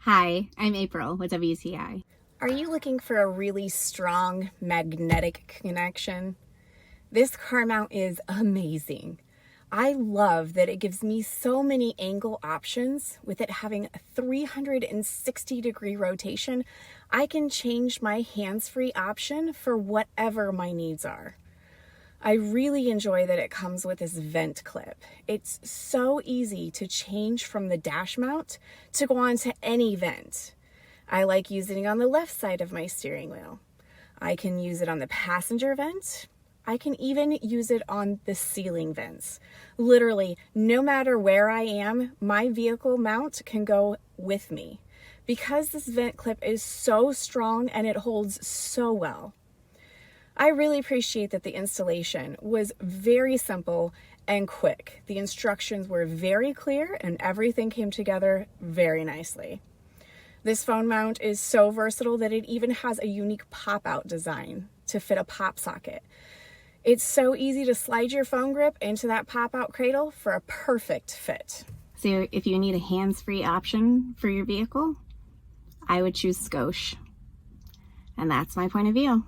Hi, I'm April with WCI. Are you looking for a really strong magnetic connection? This car mount is amazing. I love that it gives me so many angle options. With it having a 360-degree rotation, I can change my hands-free option for whatever my needs are. I really enjoy that it comes with this vent clip. It's so easy to change from the dash mount to go on to any vent. I like using it on the left side of my steering wheel. I can use it on the passenger vent. I can even use it on the ceiling vents. Literally, no matter where I am, my vehicle mount can go with me because this vent clip is so strong and it holds so well. I really appreciate that the installation was very simple and quick. The instructions were very clear and everything came together very nicely. This phone mount is so versatile that it even has a unique pop-out design to fit a pop socket. It's so easy to slide your phone grip into that pop-out cradle for a perfect fit. So if you need a hands-free option for your vehicle, I would choose Scosche. And that's my point of view.